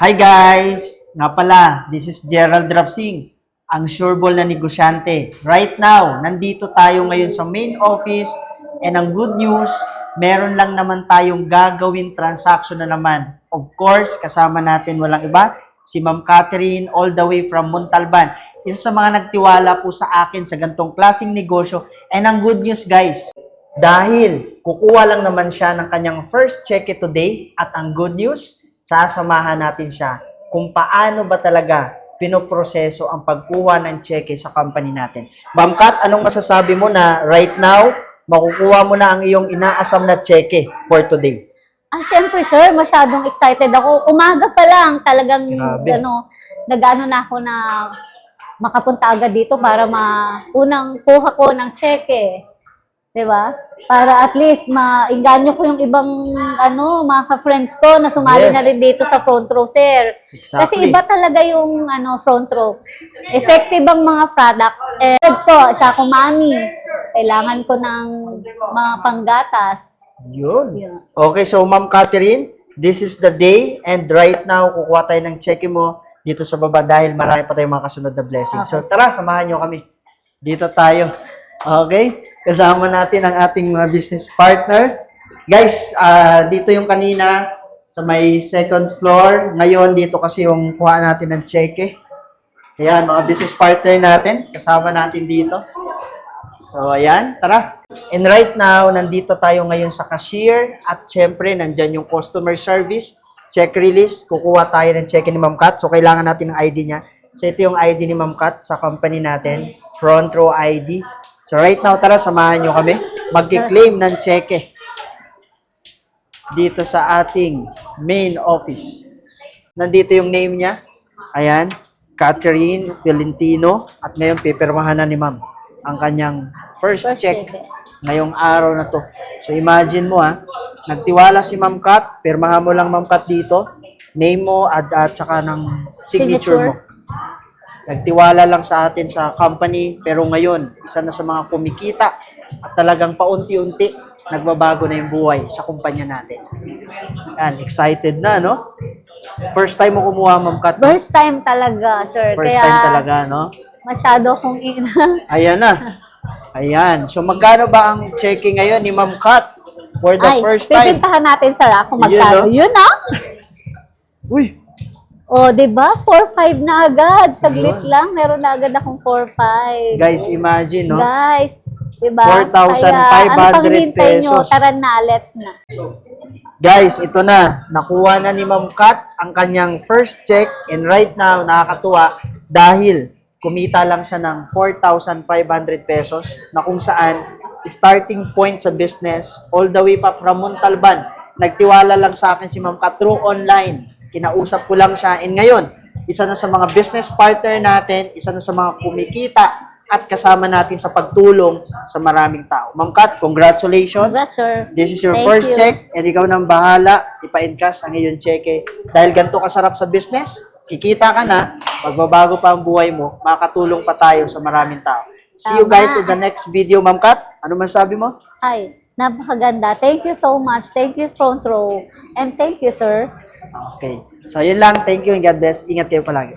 Hi guys! Nga pala, this is Gerald Rapsing, ang sureball na negosyante. Right now, nandito tayo ngayon sa main office and ang good news, meron lang naman tayong gagawin transaction na naman. Of course, kasama natin walang iba, si Ma'am Catherine all the way from Montalban. Isa sa mga nagtiwala po sa akin sa gantong klaseng negosyo. And ang good news guys, dahil kukuha lang naman siya ng kanyang first check today at ang good news, sasamahan natin siya kung paano ba talaga pinoproseso ang pagkuha ng cheque sa company natin. Ma'am Kat, anong masasabi mo na right now, makukuha mo na ang iyong inaasam na cheque for today? Syempre sir, masyadong excited ako. Umaga pa lang talagang Grabe. nag-ano na ako na makapunta agad dito para unang kuha ko ng cheque. 'Di ba? Para at least maingganyo ko yung ibang mga ka-friends ko na sumali Yes. na rin dito sa front row sir. Exactly. Kasi iba talaga yung front row. Effective ang mga products. Ko, isa akong mami. Kailangan ko ng mga panggatas. Yun. Yun. Okay, so Ma'am Catherine, this is the day and right now, kukuha tayo ng cheque mo dito sa baba dahil marami pa tayong mga kasunod na blessing. So tara, samahan nyo kami. Dito tayo. Okay? Kasama natin ang ating mga business partner. Guys, dito yung kanina sa may second floor. Ngayon, dito kasi yung kuha natin ng cheque. Ayan, mga business partner natin. Kasama natin dito. So, ayan, tara. And right now, nandito tayo ngayon sa cashier. At syempre, nandyan yung customer service, check release. Kukuha tayo ng cheque ni Ma'am Kat. So, kailangan natin ng ID niya. So, ito yung ID ni Ma'am Kat sa company natin. Front row ID. So, right now, tara, samahan nyo kami. Magki-claim ng cheque dito sa ating main office. Nandito yung name niya. Ayan, Catherine Valentino. At ngayon, pipirmahan na ni Ma'am ang kanyang first check ngayong araw na to. So, imagine mo nagtiwala si Ma'am Kat. Pirmahan mo lang Ma'am Kat dito. Name mo at saka ng signature mo. Nagtiwala lang sa atin sa company, pero ngayon, isa na sa mga kumikita at talagang paunti-unti, nagbabago na yung buhay sa kumpanya natin. Yan, excited na, no? First time mo kumuha, Ma'am Kat? First time talaga, sir. First Kaya time talaga, no? masyado kong Ayan na. Ayan. So, magkano ba ang checking ngayon ni Ma'am Kat for the first time? pipintahan natin, sir, kung magkano. Yun, no? Yun, Uy! O, diba? 4-5 na agad. Saglit lang, meron na agad akong 4-5. Guys, imagine, no? Guys, diba? 4,500 Kaya, ano pang hintay nyo? pesos. Tara na, let's na. Guys, ito na. Nakuha na ni Ma'am Kat ang kanyang first check and right now, nakakatuwa dahil kumita lang siya ng 4,500 pesos na kung saan starting point sa business all the way pa from Montalban. Nagtiwala lang sa akin si Ma'am Kat through online. Kinausap ko lang siya. And ngayon, isa na sa mga business partner natin, isa na sa mga kumikita at kasama natin sa pagtulong sa maraming tao. Ma'am Kat, congratulations. Congrats, sir. This is your Thank first you. check and ikaw nang bahala ipa-encash ang iyong cheque. Dahil ganito kasarap sa business, kikita ka na, magbabago pa ang buhay mo, makakatulong pa tayo sa maraming tao. See you Tama. guys in the next video, Ma'am Kat. Ano masabi mo? Ay, napakaganda. Thank you so much. Thank you, front row. And thank you, sir. Okay. So, yun lang. Thank you and God bless. Ingat kayo palagi.